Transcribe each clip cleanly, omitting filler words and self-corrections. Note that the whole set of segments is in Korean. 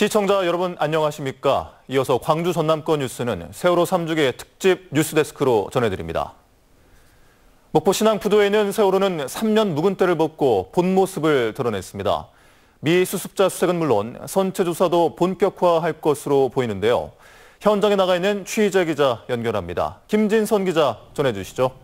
시청자 여러분 안녕하십니까? 이어서 광주 전남권 뉴스는 세월호 3주기 특집 뉴스데스크로 전해드립니다. 목포 신항푸도에는 세월호는 3년 묵은 때를 벗고 본 모습을 드러냈습니다. 미 수습자 수색은 물론 선체 조사도 본격화할 것으로 보이는데요. 현장에 나가 있는 취재 기자 연결합니다. 김진선 기자 전해주시죠.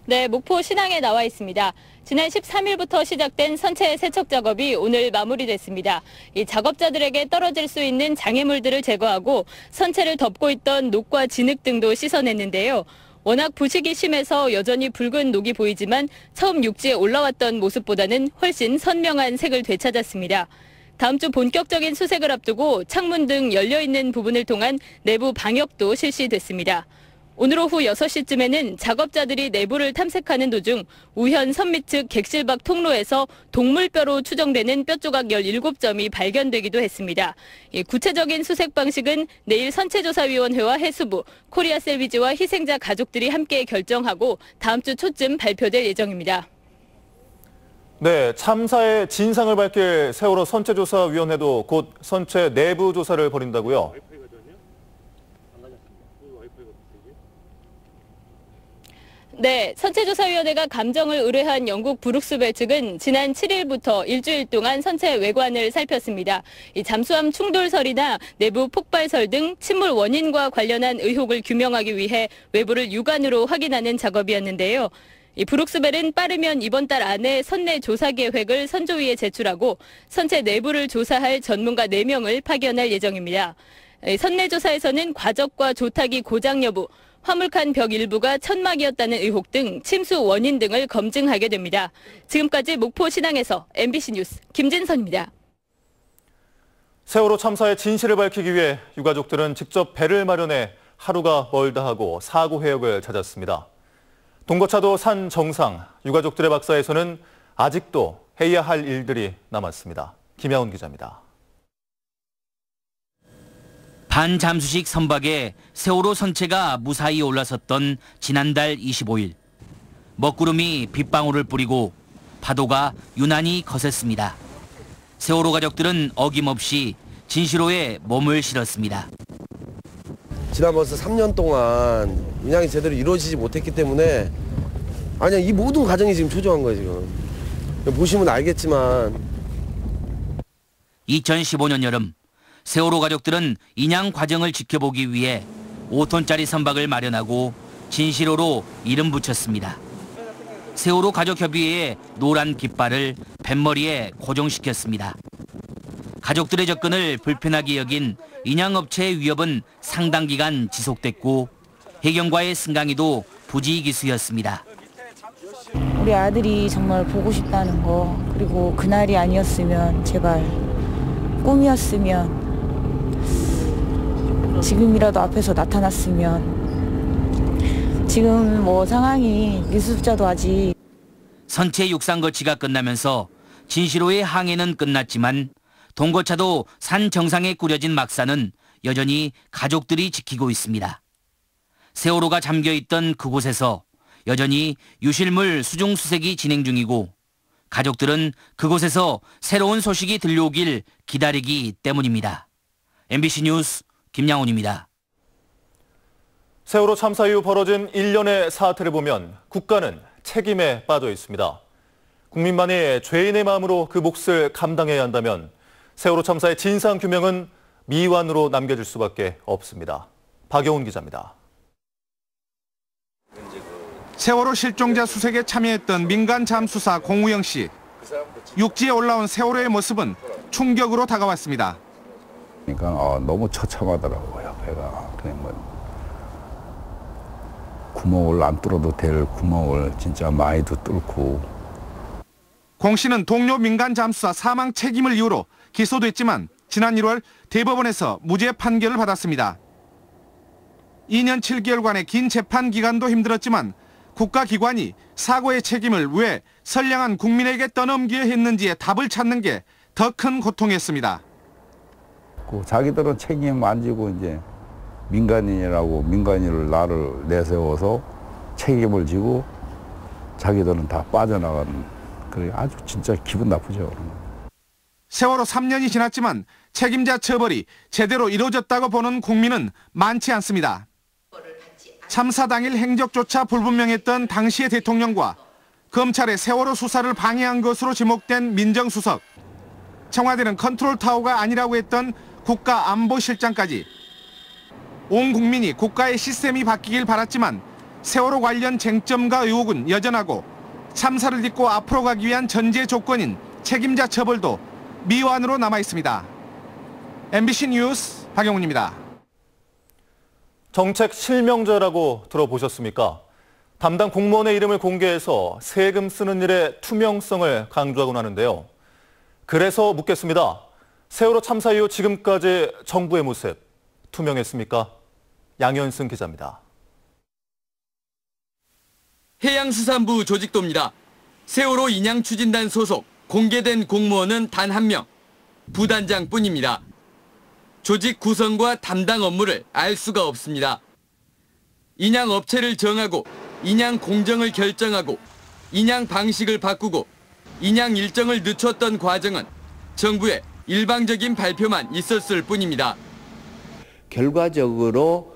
네, 목포 신항에 나와 있습니다. 지난 13일부터 시작된 선체 세척 작업이 오늘 마무리됐습니다. 이 작업자들에게 떨어질 수 있는 장애물들을 제거하고 선체를 덮고 있던 녹과 진흙 등도 씻어냈는데요. 워낙 부식이 심해서 여전히 붉은 녹이 보이지만 처음 육지에 올라왔던 모습보다는 훨씬 선명한 색을 되찾았습니다. 다음 주 본격적인 수색을 앞두고 창문 등 열려있는 부분을 통한 내부 방역도 실시됐습니다. 오늘 오후 6시쯤에는 작업자들이 내부를 탐색하는 도중 우현 선미 측 객실박 통로에서 동물뼈로 추정되는 뼈조각 17점이 발견되기도 했습니다. 구체적인 수색 방식은 내일 선체조사위원회와 해수부, 코리아 셀비지와 희생자 가족들이 함께 결정하고 다음 주 초쯤 발표될 예정입니다. 네, 참사의 진상을 밝힐 세월호 선체조사위원회도 곧 선체 내부 조사를 벌인다고요? 네, 선체조사위원회가 감정을 의뢰한 영국 브룩스벨 측은 지난 7일부터 일주일 동안 선체 외관을 살폈습니다. 이 잠수함 충돌설이나 내부 폭발설 등 침몰 원인과 관련한 의혹을 규명하기 위해 외부를 육안으로 확인하는 작업이었는데요. 이 브룩스벨은 빠르면 이번 달 안에 선내 조사 계획을 선조위에 제출하고 선체 내부를 조사할 전문가 4명을 파견할 예정입니다. 선내 조사에서는 과적과 조타기 고장 여부, 화물칸 벽 일부가 천막이었다는 의혹 등 침수 원인 등을 검증하게 됩니다. 지금까지 목포 신항에서 MBC 뉴스 김진선입니다. 세월호 참사의 진실을 밝히기 위해 유가족들은 직접 배를 마련해 하루가 멀다 하고 사고 해역을 찾았습니다. 동거차도 산 정상, 유가족들의 박사에서는 아직도 해야 할 일들이 남았습니다. 김야훈 기자입니다. 반잠수식 선박에 세월호 선체가 무사히 올라섰던 지난달 25일. 먹구름이 빗방울을 뿌리고 파도가 유난히 거셌습니다. 세월호 가족들은 어김없이 진시로에 몸을 실었습니다. 지난 벌써 3년 동안 운양이 제대로 이루어지지 못했기 때문에 이 모든 과정이 지금 초조한 거예요, 지금. 보시면 알겠지만. 2015년 여름 세월호 가족들은 인양 과정을 지켜보기 위해 5톤짜리 선박을 마련하고 진시로로 이름 붙였습니다. 세월호 가족협의회의 노란 깃발을 뱃머리에 고정시켰습니다. 가족들의 접근을 불편하게 여긴 인양업체의 위협은 상당 기간 지속됐고 해경과의 승강이도 부지기수였습니다. 우리 아들이 정말 보고 싶다는 거, 그리고 그날이 아니었으면 제발 꿈이었으면 지금이라도 앞에서 나타났으면. 지금 상황이 미수습자도 아직. 선체 육상 거치가 끝나면서 진시로의 항해는 끝났지만 동거차도 산 정상에 꾸려진 막사는 여전히 가족들이 지키고 있습니다. 세월호가 잠겨있던 그곳에서 여전히 유실물 수중 수색이 진행 중이고 가족들은 그곳에서 새로운 소식이 들려오길 기다리기 때문입니다. MBC 뉴스 김양훈입니다. 세월호 참사 이후 벌어진 일련의 사태를 보면 국가는 책임에 빠져 있습니다. 국민만이 죄인의 마음으로 그 몫을 감당해야 한다면 세월호 참사의 진상 규명은 미완으로 남겨질 수밖에 없습니다. 박여운 기자입니다. 세월호 실종자 수색에 참여했던 민간 잠수사 공우영 씨. 육지에 올라온 세월호의 모습은 충격으로 다가왔습니다. 그러니까 너무 처참하더라고요. 배가 그냥 구멍을 안 뚫어도 될 구멍을 진짜 많이도 뚫고. 공 씨는 동료 민간 잠수사 사망 책임을 이유로 기소됐지만 지난 1월 대법원에서 무죄 판결을 받았습니다. 2년 7개월간의 긴 재판 기간도 힘들었지만 국가기관이 사고의 책임을 왜 선량한 국민에게 떠넘겨야 했는지의 답을 찾는 게 더 큰 고통이었습니다. 자기들은 책임 안 지고 이제 민간인이라고 민간인을 나를 내세워서 책임을 지고 자기들은 다 빠져나간 그래 아주 진짜 기분 나쁘죠. 세월호 3년이 지났지만 책임자 처벌이 제대로 이루어졌다고 보는 국민은 많지 않습니다. 참사 당일 행적조차 불분명했던 당시의 대통령과 검찰의 세월호 수사를 방해한 것으로 지목된 민정수석, 청와대는 컨트롤타워가 아니라고 했던 국가안보실장까지 온 국민이 국가의 시스템이 바뀌길 바랐지만 세월호 관련 쟁점과 의혹은 여전하고 참사를 딛고 앞으로 가기 위한 전제 조건인 책임자 처벌도 미완으로 남아 있습니다. MBC 뉴스 박영훈입니다. 정책 실명제라고 들어보셨습니까? 담당 공무원의 이름을 공개해서 세금 쓰는 일의 투명성을 강조하곤 하는데요. 그래서 묻겠습니다. 세월호 참사 이후 지금까지 정부의 모습 투명했습니까? 양현승 기자입니다. 해양수산부 조직도입니다. 세월호 인양추진단 소속 공개된 공무원은 단 한 명, 부단장뿐입니다. 조직 구성과 담당 업무를 알 수가 없습니다. 인양 업체를 정하고 인양 공정을 결정하고 인양 방식을 바꾸고 인양 일정을 늦췄던 과정은 정부의 일방적인 발표만 있었을 뿐입니다. 결과적으로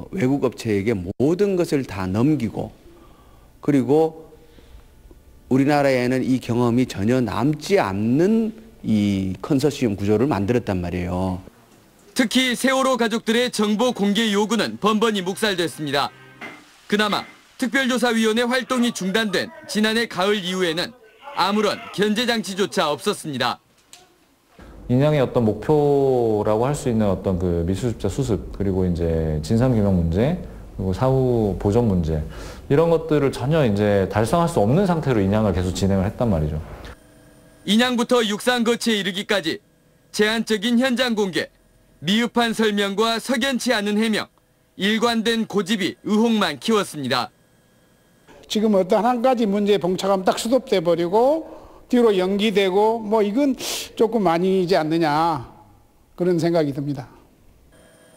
외국 업체에게 모든 것을 다 넘기고 그리고 우리나라에는 이 경험이 전혀 남지 않는 이 컨소시엄 구조를 만들었단 말이에요. 특히 세월호 가족들의 정보 공개 요구는 번번이 묵살됐습니다. 그나마 특별조사위원회 활동이 중단된 지난해 가을 이후에는 아무런 견제장치조차 없었습니다. 인양의 어떤 목표라고 할 수 있는 어떤 그 미수습자 수습 그리고 이제 진상규명 문제 그리고 사후 보전 문제 이런 것들을 전혀 이제 달성할 수 없는 상태로 인양을 계속 진행을 했단 말이죠. 인양부터 육상 거치에 이르기까지 제한적인 현장 공개, 미흡한 설명과 석연치 않은 해명, 일관된 고집이 의혹만 키웠습니다. 지금 어떤 한 가지 문제에 봉착하면 딱 수습돼 버리고 뒤로 연기되고 뭐 이건 조금 아니지 않느냐 그런 생각이 듭니다.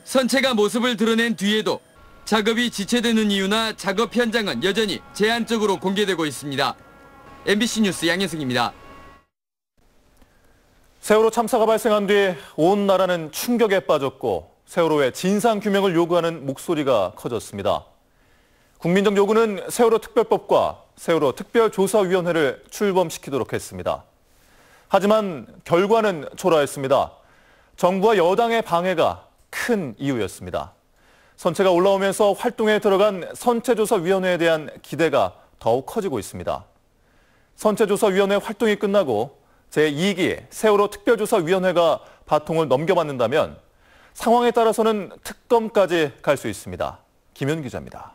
선체가 모습을 드러낸 뒤에도 작업이 지체되는 이유나 작업 현장은 여전히 제한적으로 공개되고 있습니다. MBC 뉴스 양현승입니다. 세월호 참사가 발생한 뒤 온 나라는 충격에 빠졌고 세월호의 진상규명을 요구하는 목소리가 커졌습니다. 국민적 요구는 세월호 특별법과 세월호 특별조사위원회를 출범시키도록 했습니다. 하지만 결과는 초라했습니다. 정부와 여당의 방해가 큰 이유였습니다. 선체가 올라오면서 활동에 들어간 선체조사위원회에 대한 기대가 더욱 커지고 있습니다. 선체조사위원회 활동이 끝나고 제2기 세월호 특별조사위원회가 바통을 넘겨받는다면 상황에 따라서는 특검까지 갈 수 있습니다. 김현 기자입니다.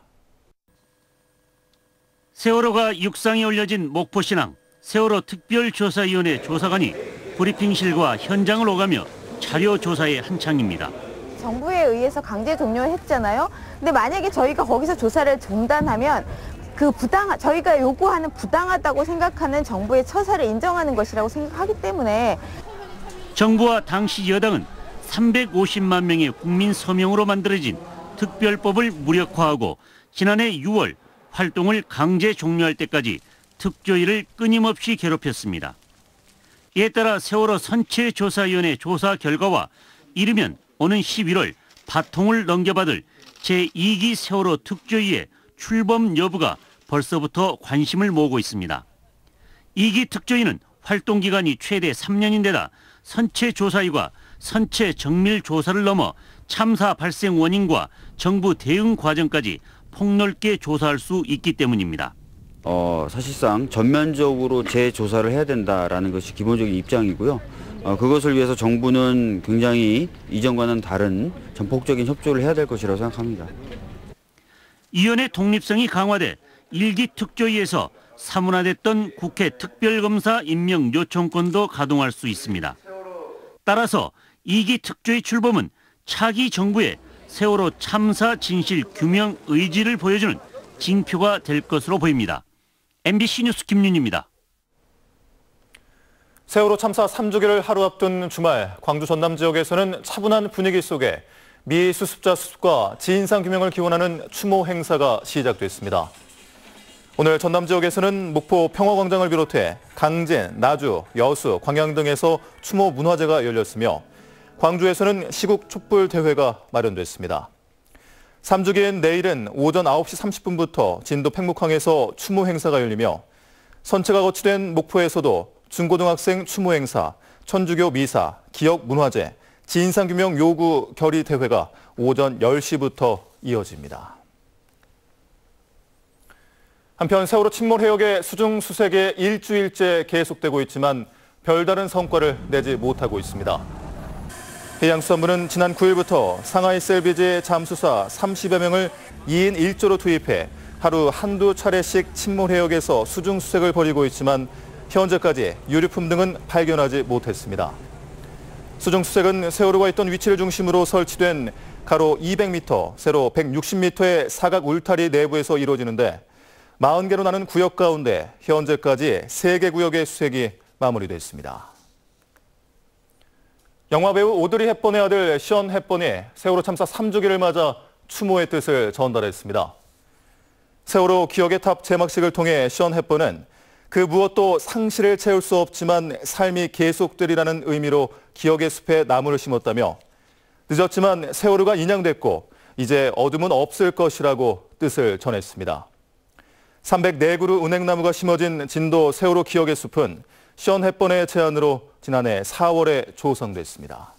세월호가 육상에 올려진 목포신항 세월호 특별조사위원회 조사관이 브리핑실과 현장을 오가며 자료 조사에 한창입니다. 정부에 의해서 강제 종료했잖아요. 근데 만약에 저희가 거기서 조사를 중단하면 저희가 요구하는 부당하다고 생각하는 정부의 처사를 인정하는 것이라고 생각하기 때문에 정부와 당시 여당은 350만 명의 국민 서명으로 만들어진 특별법을 무력화하고 지난해 6월 활동을 강제 종료할 때까지 특조위를 끊임없이 괴롭혔습니다. 이에 따라 세월호 선체조사위원회 조사 결과와 이르면 오는 11월 바통을 넘겨받을 제2기 세월호 특조위의 출범 여부가 벌써부터 관심을 모으고 있습니다. 2기 특조위는 활동 기간이 최대 3년인데다 선체조사위가 선체 정밀 조사를 넘어 참사 발생 원인과 정부 대응 과정까지 폭넓게 조사할 수 있기 때문입니다. 사실상 전면적으로 재조사를 해야 된다라는 것이 기본적인 입장이고요. 그것을 위해서 정부는 굉장히 이전과는 다른 전폭적인 협조를 해야 될 것이라고 생각합니다. 위원회 독립성이 강화돼 1기 특조위에서 사문화됐던 국회 특별검사 임명 요청권도 가동할 수 있습니다. 따라서 2기 특조위 출범은 차기 정부의 세월호 참사 진실 규명 의지를 보여주는 징표가 될 것으로 보입니다. MBC 뉴스 김윤입니다. 세월호 참사 3주기를 하루 앞둔 주말 광주 전남 지역에서는 차분한 분위기 속에 미수습자 수습과 진상규명을 기원하는 추모 행사가 시작됐습니다. 오늘 전남 지역에서는 목포 평화광장을 비롯해 강진, 나주, 여수, 광양 등에서 추모 문화제가 열렸으며 광주에서는 시국 촛불 대회가 마련됐습니다. 3주기인 내일은 오전 9시 30분부터 진도 팽목항에서 추모 행사가 열리며 선체가 거치된 목포에서도 중고등학생 추모 행사, 천주교 미사, 기억 문화제, 진상규명 요구 결의 대회가 오전 10시부터 이어집니다. 한편 세월호 침몰 해역의 수중 수색이 일주일째 계속되고 있지만 별다른 성과를 내지 못하고 있습니다. 해양수산부는 지난 9일부터 상하이 셀비지 잠수사 30여 명을 2인 1조로 투입해 하루 한두 차례씩 침몰 해역에서 수중 수색을 벌이고 있지만 현재까지 유류품 등은 발견하지 못했습니다. 수중 수색은 세월호가 있던 위치를 중심으로 설치된 가로 200m, 세로 160m의 사각 울타리 내부에서 이루어지는데 40개로 나눈 구역 가운데 현재까지 3개 구역의 수색이 마무리됐습니다. 영화배우 오드리 헵번의 아들 션 헵번이 세월호 참사 3주기를 맞아 추모의 뜻을 전달했습니다. 세월호 기억의 탑 제막식을 통해 션 헵번은 그 무엇도 상실을 채울 수 없지만 삶이 계속되리라는 의미로 기억의 숲에 나무를 심었다며 늦었지만 세월호가 인양됐고 이제 어둠은 없을 것이라고 뜻을 전했습니다. 304그루 은행나무가 심어진 진도 세월호 기억의 숲은 션 헵번의 제안으로 지난해 4월에 조성됐습니다.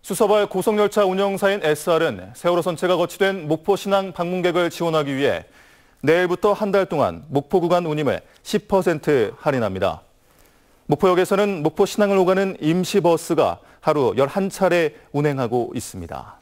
수서발 고속열차 운영사인 SR은 세월호 선체가 거치된 목포 신항 방문객을 지원하기 위해 내일부터 한 달 동안 목포 구간 운임을 10% 할인합니다. 목포역에서는 목포 신항을 오가는 임시버스가 하루 11차례 운행하고 있습니다.